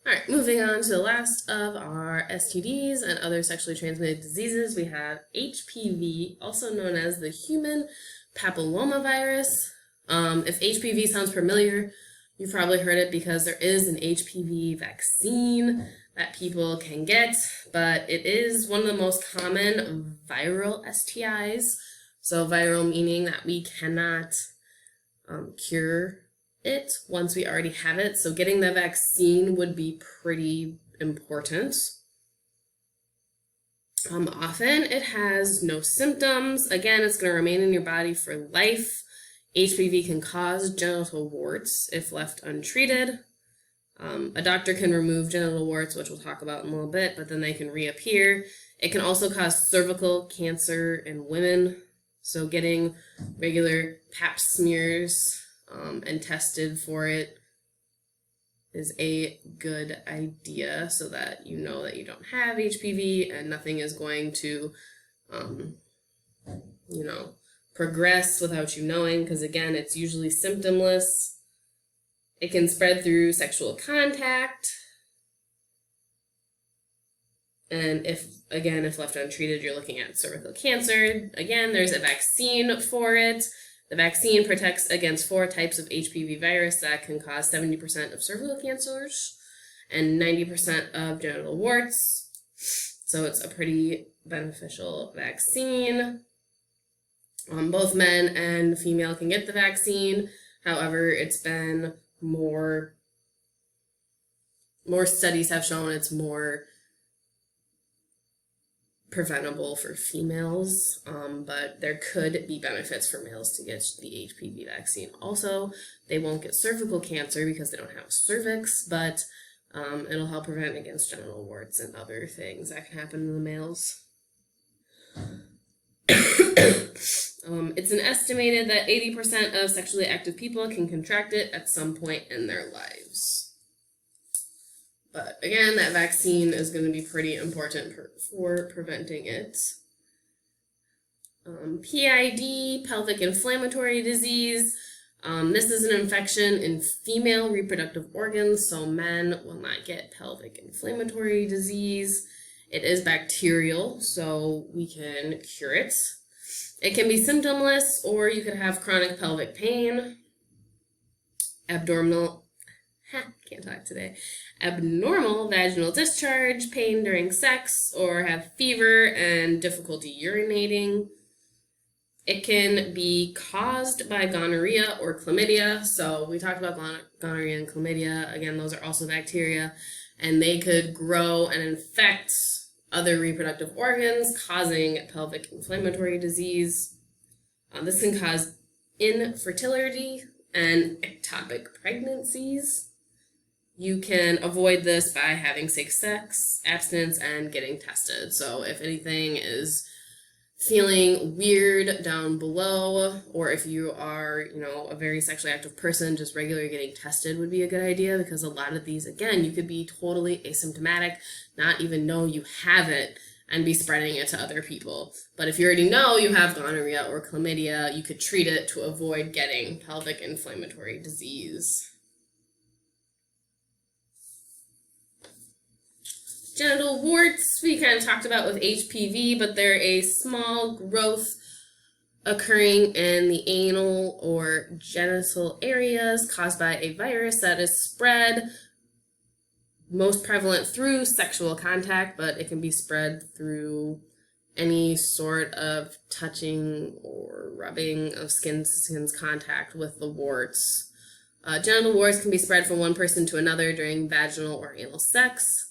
All right, moving on to the last of our STDs and other sexually transmitted diseases, we have HPV, also known as the human papillomavirus. If HPV sounds familiar, you've probably heard it because there is an HPV vaccine that people can get, but it is one of the most common viral STIs. So viral meaning that we cannot cure it once we already have it. So getting the vaccine would be pretty important. Often it has no symptoms. Again, it's going to remain in your body for life. HPV can cause genital warts if left untreated. A doctor can remove genital warts, which we'll talk about in a little bit, but then they can reappear. It can also cause cervical cancer in women. So getting regular pap smears and tested for it is a good idea so that you know that you don't have HPV and nothing is going to, progress without you knowing, because again, it's usually symptomless. It can spread through sexual contact. And if left untreated, you're looking at cervical cancer. Again, there's a vaccine for it. The vaccine protects against 4 types of HPV virus that can cause 70% of cervical cancers and 90% of genital warts. So it's a pretty beneficial vaccine. Both men and female can get the vaccine. However, it's been more studies have shown it's more preventable for females, but there could be benefits for males to get the HPV vaccine. Also, they won't get cervical cancer because they don't have a cervix, but it'll help prevent against genital warts and other things that can happen in the males. It's an estimated that 80% of sexually active people can contract it at some point in their lives. But again, that vaccine is going to be pretty important for preventing it. PID, pelvic inflammatory disease. This is an infection in female reproductive organs, so men will not get pelvic inflammatory disease. It is bacterial, so we can cure it. It can be symptomless, or you could have chronic pelvic pain, abnormal vaginal discharge, pain during sex, or have fever and difficulty urinating. It can be caused by gonorrhea or chlamydia. So we talked about gonorrhea and chlamydia. Again, those are also bacteria, and they could grow and infect other reproductive organs, causing pelvic inflammatory disease. This can cause infertility and ectopic pregnancies. You can avoid this by having safe sex, abstinence, and getting tested. So if anything is feeling weird down below, or if you are, a very sexually active person, just regularly getting tested would be a good idea, because a lot of these, again, you could be totally asymptomatic, not even know you have it, and be spreading it to other people. But if you already know you have gonorrhea or chlamydia, you could treat it to avoid getting pelvic inflammatory disease. Genital warts, we kind of talked about with HPV, but they're a small growth occurring in the anal or genital areas caused by a virus that is spread, most prevalent through sexual contact, but it can be spread through any sort of touching or rubbing of skin-to-skin contact with the warts. Genital warts can be spread from one person to another during vaginal or anal sex.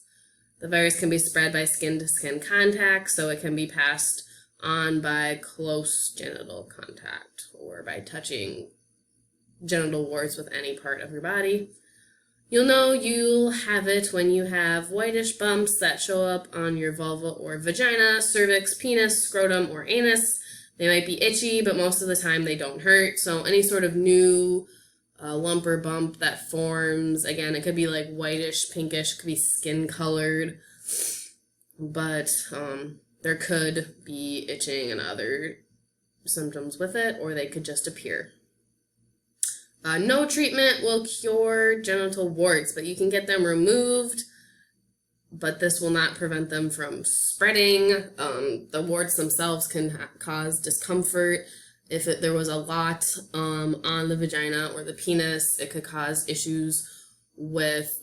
The virus can be spread by skin-to-skin contact, so it can be passed on by close genital contact or by touching genital warts with any part of your body. You'll know you'll have it when you have whitish bumps that show up on your vulva or vagina, cervix, penis, scrotum, or anus. They might be itchy, but most of the time they don't hurt. So any sort of new lump or bump that forms, again, it could be like whitish, pinkish, could be skin colored, but there could be itching and other symptoms with it, or they could just appear. No treatment will cure genital warts, but you can get them removed, but this will not prevent them from spreading. The warts themselves can cause discomfort. If there was a lot on the vagina or the penis, it could cause issues with,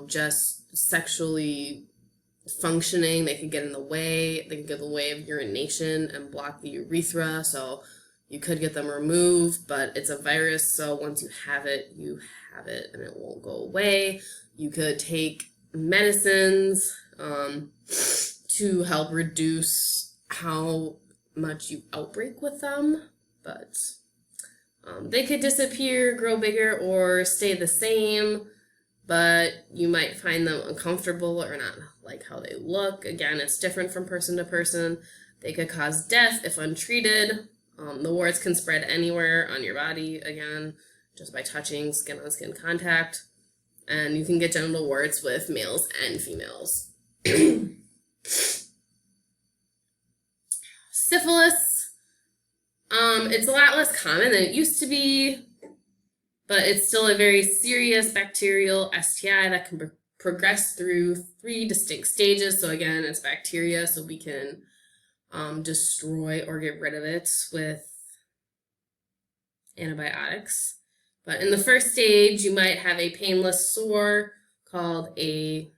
just sexually functioning. They could get in the way. They could get in the way of urination and block the urethra. So you could get them removed, but it's a virus. So once you have it, and it won't go away. You could take medicines to help reduce how much you outbreak with them, but they could disappear, grow bigger, or stay the same, but you might find them uncomfortable or not like how they look. Again, it's different from person to person. They could cause death if untreated. The warts can spread anywhere on your body, again, just by touching, skin-on-skin contact. And you can get genital warts with males and females. Syphilis, it's a lot less common than it used to be, but it's still a very serious bacterial STI that can progress through 3 distinct stages. So again, it's bacteria, so we can destroy or get rid of it with antibiotics. But in the first stage, you might have a painless sore called a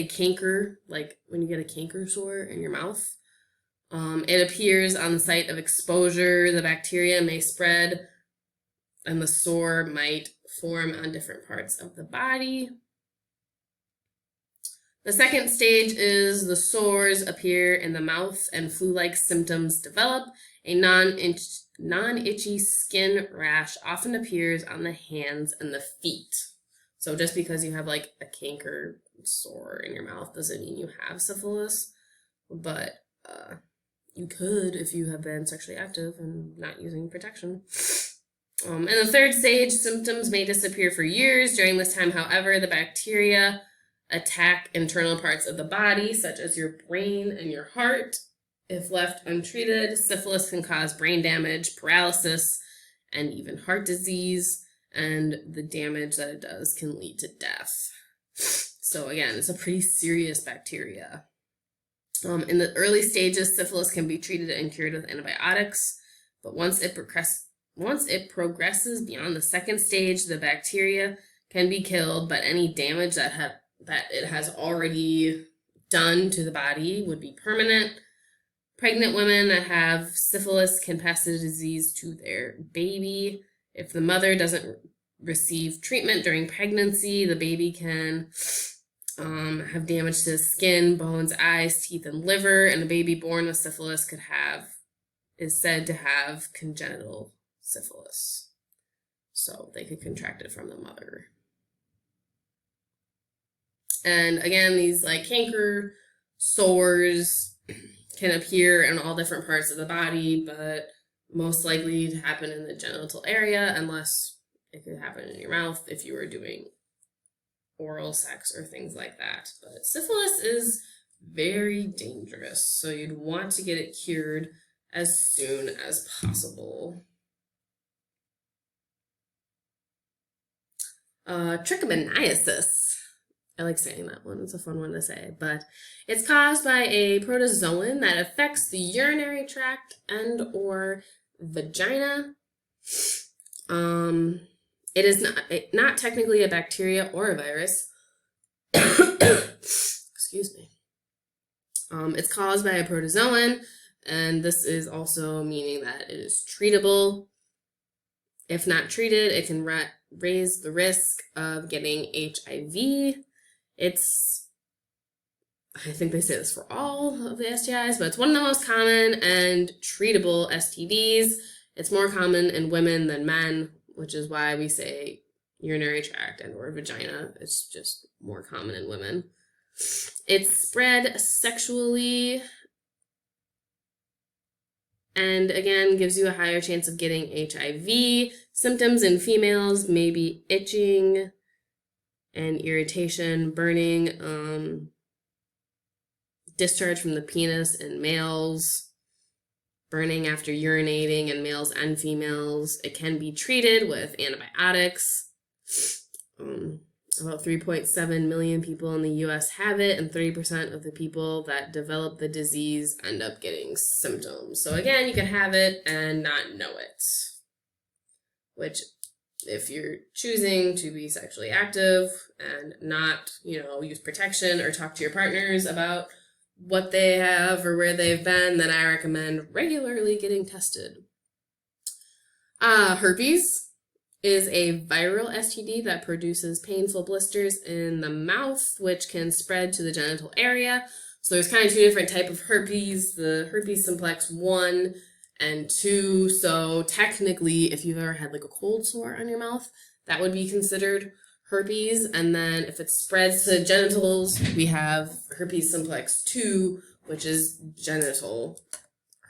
canker, like when you get a canker sore in your mouth. It appears on the site of exposure. The bacteria may spread, and the sore might form on different parts of the body. The second stage is the sores appear in the mouth and flu-like symptoms develop. A non-itchy skin rash often appears on the hands and the feet. So just because you have like a canker sore in your mouth doesn't mean you have syphilis, but you could if you have been sexually active and not using protection. In the third stage, symptoms may disappear for years. During this time, however, the bacteria attack internal parts of the body, such as your brain and your heart. If left untreated, syphilis can cause brain damage, paralysis, and even heart disease, and the damage that it does can lead to death. So again, it's a pretty serious bacteria. In the early stages, syphilis can be treated and cured with antibiotics, but once it progresses beyond the second stage, the bacteria can be killed, but any damage that it has already done to the body would be permanent. Pregnant women that have syphilis can pass the disease to their baby. If the mother doesn't receive treatment during pregnancy, the baby can have damage to the skin, bones, eyes, teeth, and liver, and a baby born with syphilis is said to have congenital syphilis. So they could contract it from the mother. And again, these like canker sores can appear in all different parts of the body, but most likely to happen in the genital area, unless it could happen in your mouth if you were doing oral sex or things like that. But syphilis is very dangerous, so you'd want to get it cured as soon as possible. Trichomoniasis. I like saying that one. It's a fun one to say. But it's caused by a protozoan that affects the urinary tract and or vagina. It is not technically a bacteria or a virus. Excuse me. It's caused by a protozoan, and this is also meaning that it is treatable. If not treated, it can raise the risk of getting HIV. I think they say this for all of the STIs, but it's one of the most common and treatable STDs. It's more common in women than men, which is why we say urinary tract and or vagina. It's just more common in women. It's spread sexually and again gives you a higher chance of getting HIV. Symptoms in females may be itching and irritation, burning, discharge from the penis in males. burning after urinating in males and females. It can be treated with antibiotics. About 3.7 million people in the US have it, and 30% of the people that develop the disease end up getting symptoms. So again, you can have it and not know it, which, if you're choosing to be sexually active and not, use protection or talk to your partners about what they have or where they've been, then I recommend regularly getting tested. Herpes is a viral STD that produces painful blisters in the mouth, which can spread to the genital area. So there's kind of two different types of herpes, the herpes simplex 1 and 2. So technically, if you've ever had like a cold sore on your mouth, that would be considered herpes. And then if it spreads to the genitals, we have herpes simplex 2, which is genital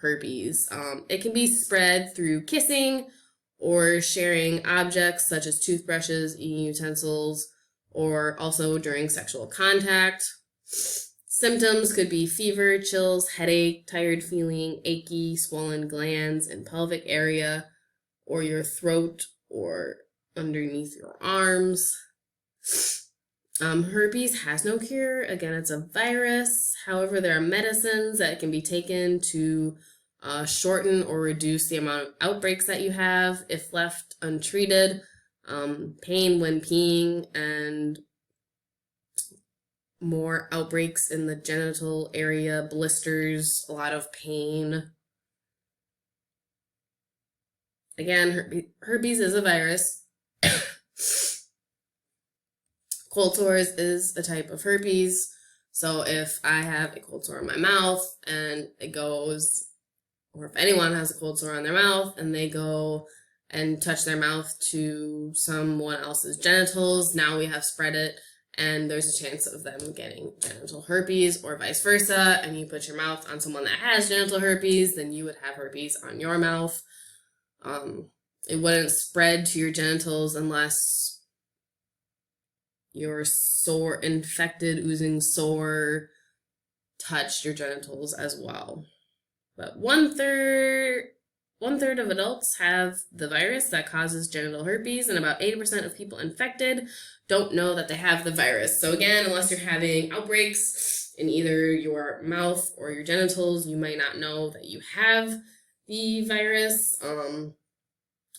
herpes. It can be spread through kissing or sharing objects such as toothbrushes, eating utensils, or also during sexual contact. Symptoms could be fever, chills, headache, tired feeling, achy, swollen glands in pelvic area, or your throat, or underneath your arms. Herpes has no cure. Again, it's a virus. However, there are medicines that can be taken to shorten or reduce the amount of outbreaks that you have if left untreated. Pain when peeing, and more outbreaks in the genital area, blisters, a lot of pain. Again, herpes is a virus. Cold sores is a type of herpes. So if I have a cold sore in my mouth and it goes, or if anyone has a cold sore on their mouth and they go and touch their mouth to someone else's genitals, now we have spread it, and there's a chance of them getting genital herpes, or vice versa, and you put your mouth on someone that has genital herpes, then you would have herpes on your mouth. It wouldn't spread to your genitals unless your sore, infected, oozing sore touched your genitals as well. But one third of adults have the virus that causes genital herpes, and about 80% of people infected don't know that they have the virus. So again, unless you're having outbreaks in either your mouth or your genitals, you might not know that you have the virus.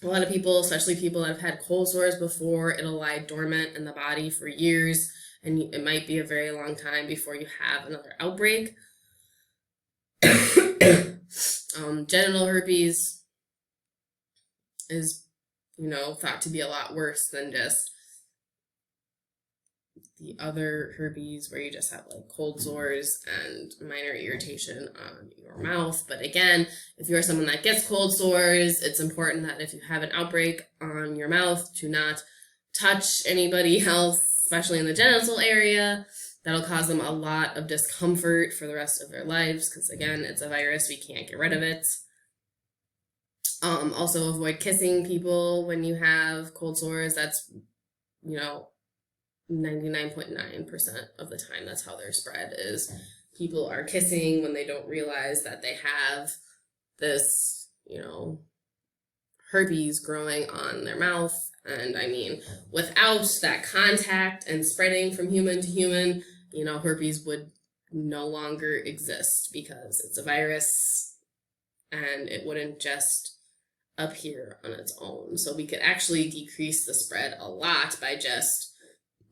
A lot of people, especially people that have had cold sores before, it'll lie dormant in the body for years, and it might be a very long time before you have another outbreak. Genital herpes is, thought to be a lot worse than just the other herpes where you just have like cold sores and minor irritation on your mouth. But again, if you're someone that gets cold sores, it's important that if you have an outbreak on your mouth to not touch anybody else, especially in the genital area. That'll cause them a lot of discomfort for the rest of their lives because, again, it's a virus. We can't get rid of it. Also, avoid kissing people when you have cold sores. That's, 99.9% of the time, that's how they're spread, is people are kissing when they don't realize that they have this, herpes growing on their mouth. And I mean, without that contact and spreading from human to human, herpes would no longer exist because it's a virus and it wouldn't just appear on its own. So we could actually decrease the spread a lot by just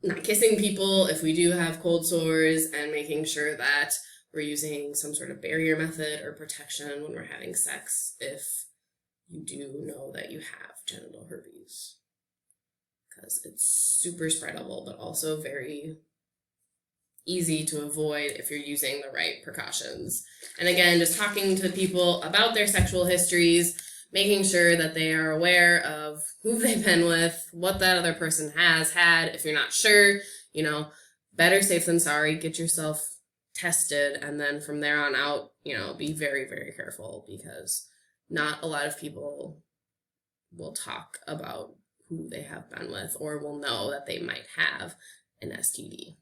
not kissing people if we do have cold sores, and making sure that we're using some sort of barrier method or protection when we're having sex if you do know that you have genital herpes, because it's super spreadable but also very easy to avoid if you're using the right precautions. And again, just talking to people about their sexual histories, making sure that they are aware of who they've been with, what that other person has had. If you're not sure, better safe than sorry. Get yourself tested, and then from there on out, be very, very careful, because not a lot of people will talk about who they have been with or will know that they might have an STD.